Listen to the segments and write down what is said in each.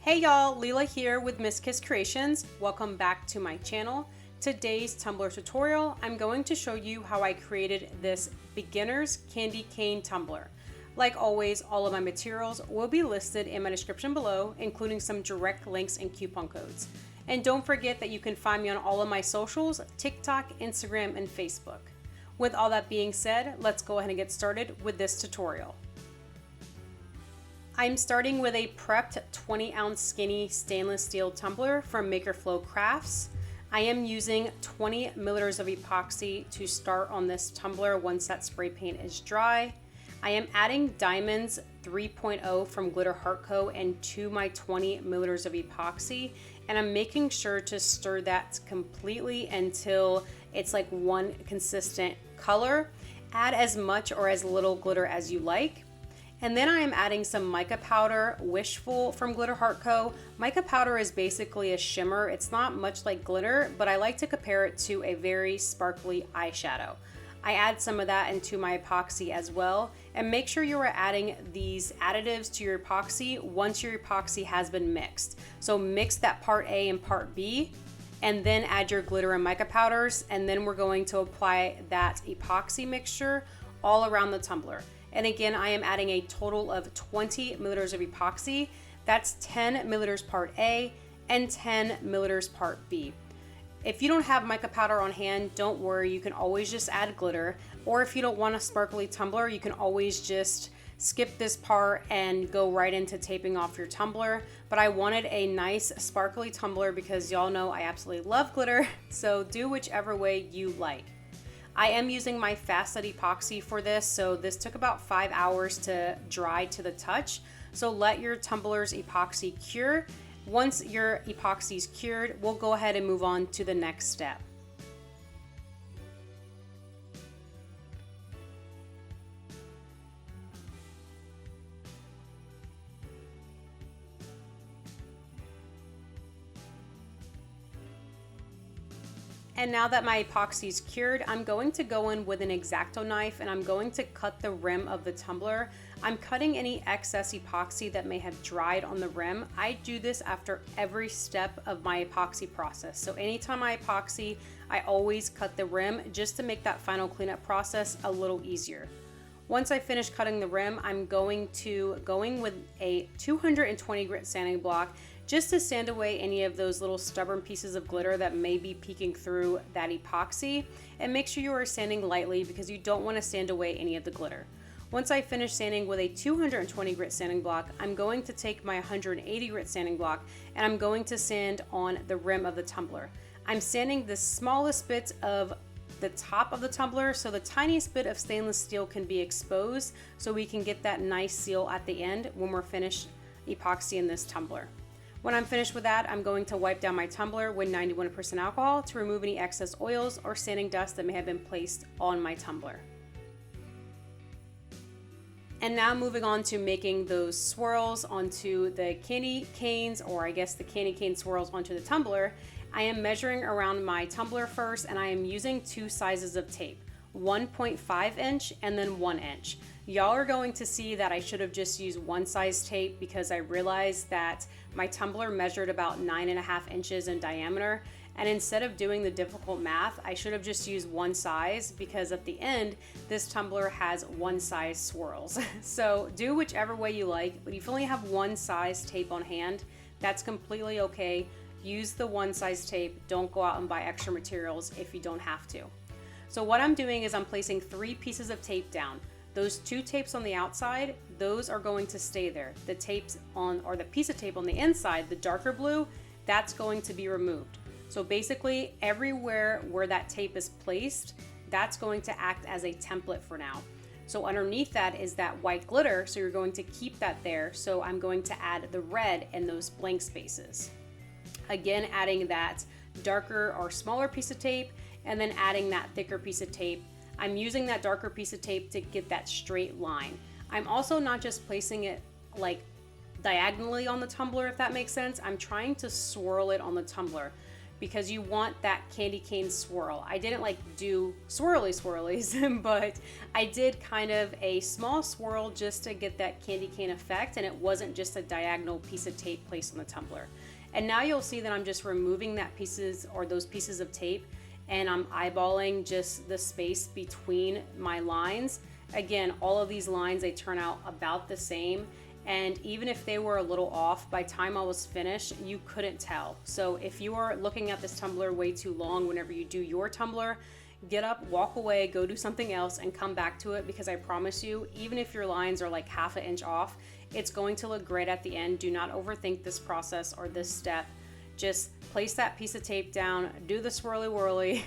Hey y'all, Leela here with Mica's Kreations. Welcome back to my channel. Today's tumbler tutorial, I'm going to show you how I created this beginner's candy cane tumbler. Like always, all of my materials will be listed in my description below, including some direct links and coupon codes. And don't forget that you can find me on all of my socials, TikTok, Instagram, and Facebook. With all that being said, let's go ahead and get started with this tutorial. I'm starting with a prepped 20-ounce skinny stainless steel tumbler from Makerflow Crafts. I am using 20 milliliters of epoxy to start on this tumbler once that spray paint is dry. I am adding Diamonds 3.0 from Glitter Heart Co. into my 20 milliliters of epoxy, and I'm making sure to stir that completely until it's like one consistent color. Add as much or as little glitter as you like. And then I am adding some mica powder, Wishful from Glitter Heart Co. Mica powder is basically a shimmer. It's not much like glitter, but I like to compare it to a very sparkly eyeshadow. I add some of that into my epoxy as well. And make sure you are adding these additives to your epoxy once your epoxy has been mixed. So mix that part A and part B, and then add your glitter and mica powders. And then we're going to apply that epoxy mixture all around the tumbler. And again, I am adding a total of 20 milliliters of epoxy. That's 10 milliliters part A and 10 milliliters part B. If you don't have mica powder on hand, don't worry, you can always just add glitter. Or if you don't want a sparkly tumbler, you can always just skip this part and go right into taping off your tumbler. But I wanted a nice sparkly tumbler because y'all know I absolutely love glitter, so do whichever way you like. I am using my fast set epoxy for this, so this took about 5 hours to dry to the touch. So let your tumbler's epoxy cure. Once your epoxy is cured, we'll go ahead and move on to the next step. And now that my epoxy is cured, I'm going to go in with an X-Acto knife and I'm going to cut the rim of the tumbler. I'm cutting any excess epoxy that may have dried on the rim. I do this after every step of my epoxy process. So anytime I epoxy, I always cut the rim just to make that final cleanup process a little easier. Once I finish cutting the rim, I'm going with a 220 grit sanding block just to sand away any of those little stubborn pieces of glitter that may be peeking through that epoxy. And make sure you are sanding lightly because you don't want to sand away any of the glitter. Once I finish sanding with a 220 grit sanding block, I'm going to take my 180 grit sanding block and I'm going to sand on the rim of the tumbler. I'm sanding the smallest bits of the top of the tumbler so the tiniest bit of stainless steel can be exposed so we can get that nice seal at the end when we're finished epoxying this tumbler. When I'm finished with that, I'm going to wipe down my tumbler with 91% alcohol to remove any excess oils or sanding dust that may have been placed on my tumbler. And now moving on to making those swirls onto the candy canes, or I guess the candy cane swirls onto the tumbler. I am measuring around my tumbler first and I am using two sizes of tape, 1.5 inch and then 1 inch. Y'all are going to see that I should have just used one size tape because I realized that my tumbler measured about 9.5 inches in diameter. And instead of doing the difficult math, I should have just used one size because at the end, this tumbler has one size swirls. So do whichever way you like, but if you only have one size tape on hand, that's completely okay. Use the one size tape. Don't go out and buy extra materials if you don't have to. So what I'm doing is I'm placing 3 pieces of tape down. Those 2 tapes on the outside, those are going to stay there. The tapes on, or the piece of tape on the inside, the darker blue, that's going to be removed. So basically everywhere where that tape is placed, that's going to act as a template for now. So underneath that is that white glitter, so you're going to keep that there. So I'm going to add the red in those blank spaces. Again, adding that darker or smaller piece of tape and then adding that thicker piece of tape. I'm using that darker piece of tape to get that straight line. I'm also not just placing it like diagonally on the tumbler, if that makes sense. I'm trying to swirl it on the tumbler. because you want that candy cane swirl. I didn't like do swirlies, but I did kind of a small swirl just to get that candy cane effect, and it wasn't just a diagonal piece of tape placed on the tumbler. And now you'll see that I'm just removing those pieces of tape, and I'm eyeballing just the space between my lines. Again, all of these lines, they turn out about the same. And even if they were a little off, by the time I was finished, you couldn't tell. So if you are looking at this tumbler way too long whenever you do your tumbler, get up, walk away, go do something else, and come back to it, because I promise you, even if your lines are like half an inch off, it's going to look great at the end. Do not overthink this process or this step. Just place that piece of tape down, do the swirly whirly,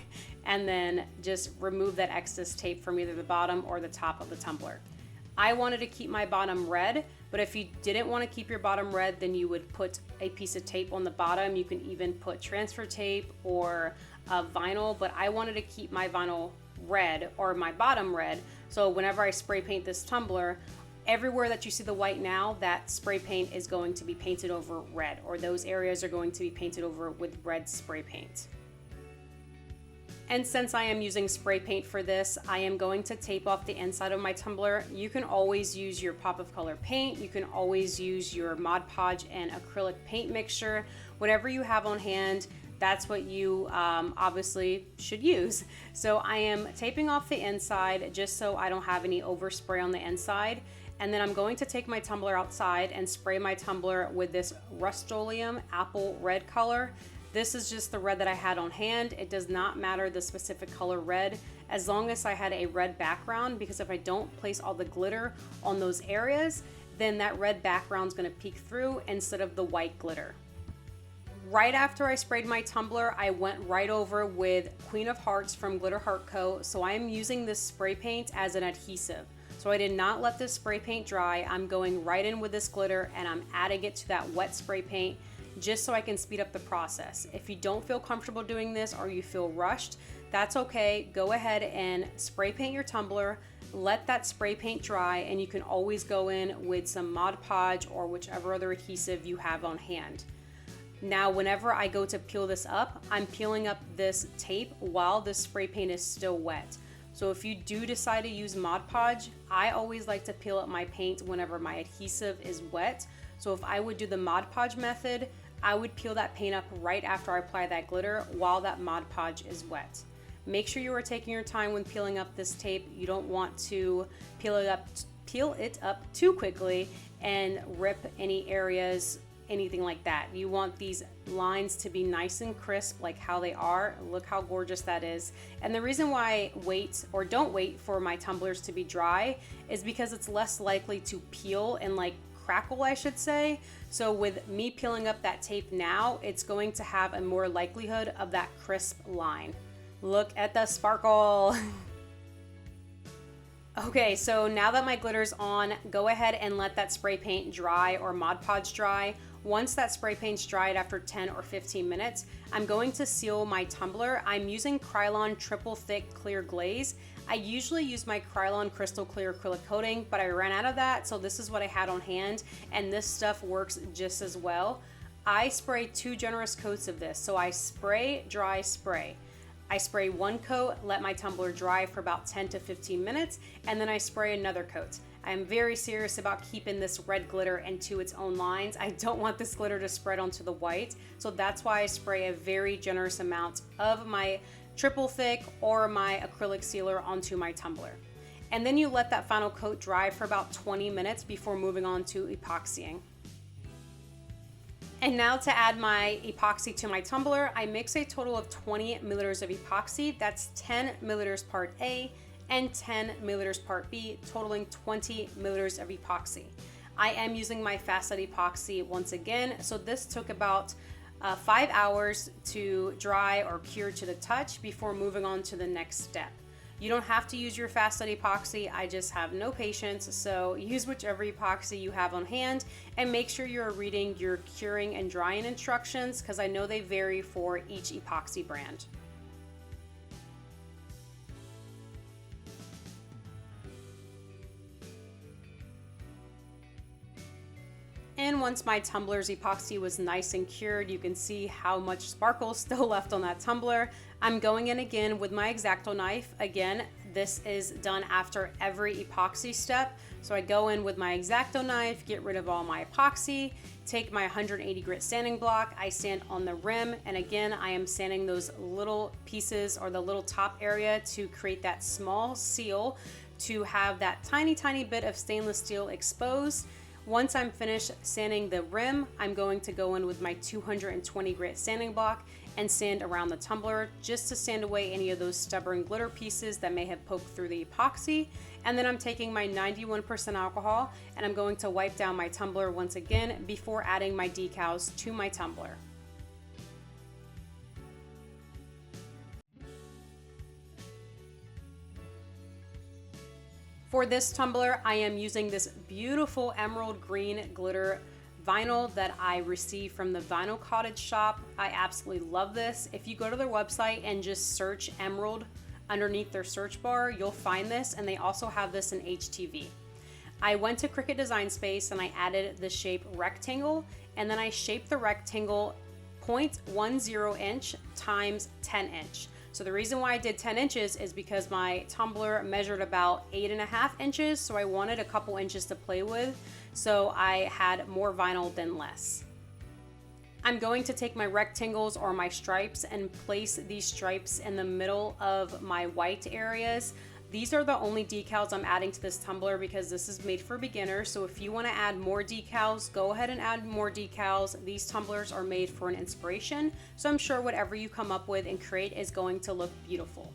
and then just remove that excess tape from either the bottom or the top of the tumbler. I wanted to keep my bottom red, but if you didn't want to keep your bottom red, then you would put a piece of tape on the bottom. You can even put transfer tape or vinyl, but I wanted to keep my vinyl red, or my bottom red. So whenever I spray paint this tumbler, everywhere that you see the white now, that spray paint is going to be painted over red, or those areas are going to be painted over with red spray paint. And since I am using spray paint for this, I am going to tape off the inside of my tumbler. You can always use your pop of color paint. You can always use your Mod Podge and acrylic paint mixture. Whatever you have on hand, that's what you obviously should use. So I am taping off the inside just so I don't have any overspray on the inside. And then I'm going to take my tumbler outside and spray my tumbler with this Rust-Oleum apple red color. This is just the red that I had on hand. It does not matter the specific color red, as long as I had a red background, because if I don't place all the glitter on those areas, then that red background is going to peek through instead of the white glitter. Right after I sprayed my tumbler, I went right over with Queen of Hearts from Glitter Heart Co. So I am using this spray paint as an adhesive. So I did not let this spray paint dry. I'm going right in with this glitter and I'm adding it to that wet spray paint, just so I can speed up the process. If you don't feel comfortable doing this or you feel rushed, that's okay. Go ahead and spray paint your tumbler, let that spray paint dry, and you can always go in with some Mod Podge or whichever other adhesive you have on hand. Now, whenever I go to peel this up, I'm peeling up this tape while the spray paint is still wet. So if you do decide to use Mod Podge, I always like to peel up my paint whenever my adhesive is wet. So if I would do the Mod Podge method, I would peel that paint up right after I apply that glitter while that Mod Podge is wet. Make sure you are taking your time when peeling up this tape. You don't want to peel it up too quickly and rip any areas, anything like that. You want these lines to be nice and crisp like how they are. Look how gorgeous that is. And the reason why I don't wait for my tumblers to be dry is because it's less likely to peel and crackle, I should say. So with me peeling up that tape now, it's going to have a more likelihood of that crisp line. Look at the sparkle. Okay, so now that my glitter's on, go ahead and let that spray paint dry or Mod Podge dry. Once that spray paint's dried after 10 or 15 minutes, I'm going to seal my tumbler. I'm using Krylon Triple Thick Clear Glaze. I usually use my Krylon Crystal Clear acrylic coating, but I ran out of that, so this is what I had on hand, and this stuff works just as well. I spray 2 generous coats of this, so I spray, dry, spray. I spray 1 coat, let my tumbler dry for about 10 to 15 minutes, and then I spray another coat. I am very serious about keeping this red glitter into its own lines. I don't want this glitter to spread onto the white, so that's why I spray a very generous amount of my triple thick or my acrylic sealer onto my tumbler. And then you let that final coat dry for about 20 minutes before moving on to epoxying. And now to add my epoxy to my tumbler, I mix a total of 20 milliliters of epoxy. That's 10 milliliters part A and 10 milliliters part B, totaling 20 milliliters of epoxy. I am using my Fast Set epoxy once again, so this took about 5 hours to dry or cure to the touch before moving on to the next step. You don't have to use your Fast Set epoxy, I just have no patience, so use whichever epoxy you have on hand and make sure you're reading your curing and drying instructions, because I know they vary for each epoxy brand. And once my tumbler's epoxy was nice and cured, you can see how much sparkle is still left on that tumbler. I'm going in again with my X-Acto knife. Again, this is done after every epoxy step. So I go in with my X-Acto knife, get rid of all my epoxy, take my 180 grit sanding block, I sand on the rim, and again, I am sanding those little pieces or the little top area to create that small seal to have that tiny bit of stainless steel exposed. Once I'm finished sanding the rim, I'm going to go in with my 220 grit sanding block and sand around the tumbler just to sand away any of those stubborn glitter pieces that may have poked through the epoxy. And then I'm taking my 91% alcohol and I'm going to wipe down my tumbler once again before adding my decals to my tumbler. For this tumbler, I am using this beautiful emerald green glitter vinyl that I received from the Vinyl Cottage shop. I absolutely love this. If you go to their website and just search emerald underneath their search bar, you'll find this, and they also have this in HTV. I went to Cricut Design Space and I added the shape rectangle, and then I shaped the rectangle 0.10 inch times 10 inch. So the reason why I did 10 inches is because my tumbler measured about 8.5 inches, so I wanted a couple inches to play with, so I had more vinyl than less. I'm going to take my rectangles or my stripes and place these stripes in the middle of my white areas. These are the only decals I'm adding to this tumbler because this is made for beginners. So if you want to add more decals, go ahead and add more decals. These tumblers are made for an inspiration, so I'm sure whatever you come up with and create is going to look beautiful.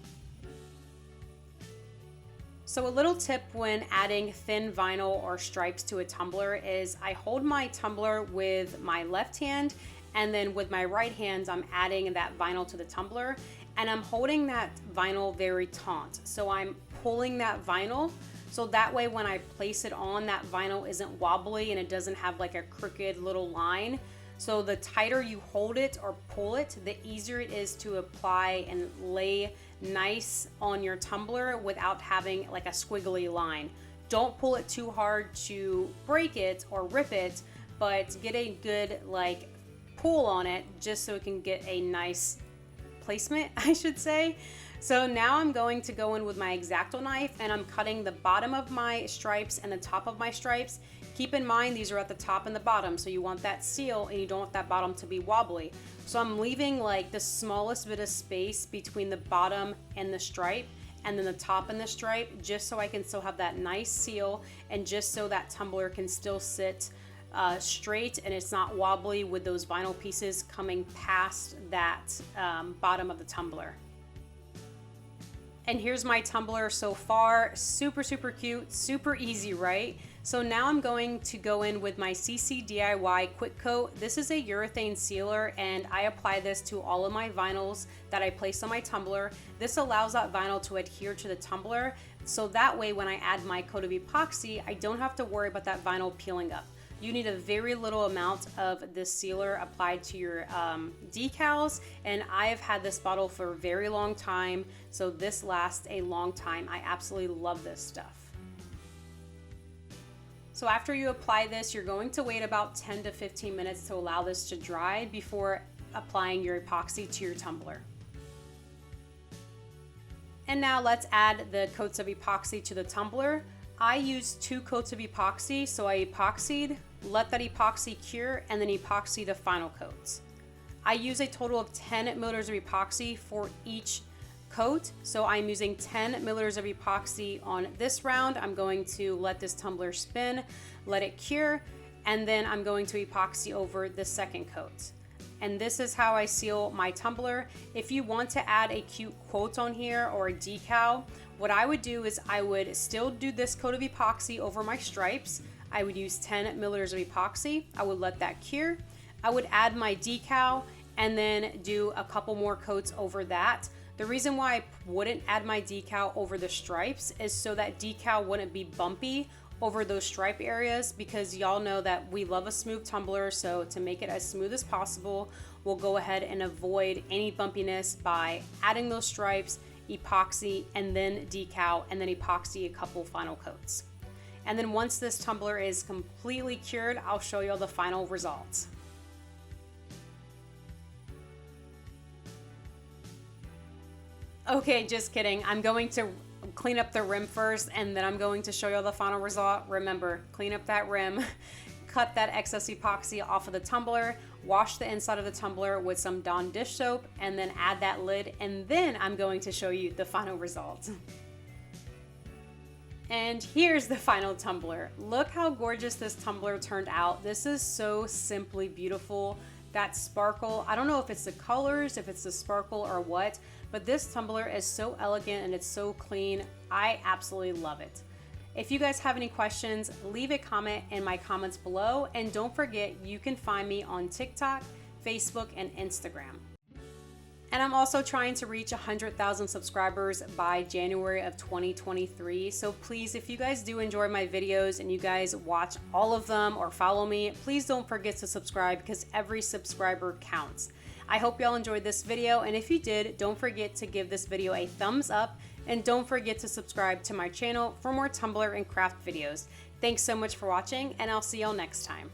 So a little tip when adding thin vinyl or stripes to a tumbler is I hold my tumbler with my left hand, and then with my right hand I'm adding that vinyl to the tumbler, and I'm holding that vinyl very taut. So I'm pulling that vinyl, so that way when I place it on, that vinyl isn't wobbly and it doesn't have like a crooked little line. So the tighter you hold it or pull it, the easier it is to apply and lay nice on your tumbler without having like a squiggly line. Don't pull it too hard to break it or rip it, but get a good like pull on it just so it can get a nice placement, I should say. So now I'm going to go in with my X-Acto knife and I'm cutting the bottom of my stripes and the top of my stripes. Keep in mind these are at the top and the bottom, so you want that seal and you don't want that bottom to be wobbly. So I'm leaving like the smallest bit of space between the bottom and the stripe and then the top and the stripe, just so I can still have that nice seal and just so that tumbler can still sit straight and it's not wobbly with those vinyl pieces coming past that bottom of the tumbler. And here's my tumbler so far. Super cute, super easy, right? So now I'm going to go in with my CCDIY Quick Coat. This is a urethane sealer and I apply this to all of my vinyls that I place on my tumbler. This allows that vinyl to adhere to the tumbler, so that way when I add my coat of epoxy, I don't have to worry about that vinyl peeling up. You need a very little amount of this sealer applied to your decals, and I have had this bottle for a very long time, so this lasts a long time. I absolutely love this stuff. So after you apply this, you're going to wait about 10 to 15 minutes to allow this to dry before applying your epoxy to your tumbler. And now let's add the coats of epoxy to the tumbler. I used 2 coats of epoxy, so I epoxied, let that epoxy cure, and then epoxy the final coats. I use a total of 10 milliliters of epoxy for each coat, so I'm using 10 milliliters of epoxy on this round. I'm going to let this tumbler spin, let it cure, and then I'm going to epoxy over the second coat. And this is how I seal my tumbler. If you want to add a cute quote on here or a decal, what I would do is I would still do this coat of epoxy over my stripes. I would use 10 milliliters of epoxy. I would let that cure. I would add my decal and then do a couple more coats over that. The reason why I wouldn't add my decal over the stripes is so that decal wouldn't be bumpy over those stripe areas, because y'all know that we love a smooth tumbler, so to make it as smooth as possible, we'll go ahead and avoid any bumpiness by adding those stripes, epoxy, and then decal, and then epoxy a couple final coats. And then once this tumbler is completely cured, I'll show you all the final results. Okay, just kidding. I'm going to clean up the rim first, and then I'm going to show you all the final result. Remember, clean up that rim, cut that excess epoxy off of the tumbler, wash the inside of the tumbler with some Dawn dish soap, and then add that lid, and then I'm going to show you the final result. And here's the final tumbler. Look how gorgeous this tumbler turned out. This is so simply beautiful. That sparkle, I don't know if it's the colors, if it's the sparkle or what, but this tumbler is so elegant and it's so clean. I absolutely love it. If you guys have any questions, leave a comment in my comments below, and don't forget you can find me on TikTok, Facebook, and Instagram. And I'm also trying to reach 100,000 subscribers by January of 2023. So please, if you guys do enjoy my videos and you guys watch all of them or follow me, please don't forget to subscribe, because every subscriber counts. I hope y'all enjoyed this video, and if you did, don't forget to give this video a thumbs up, and don't forget to subscribe to my channel for more Tumbler and craft videos. Thanks so much for watching, and I'll see y'all next time.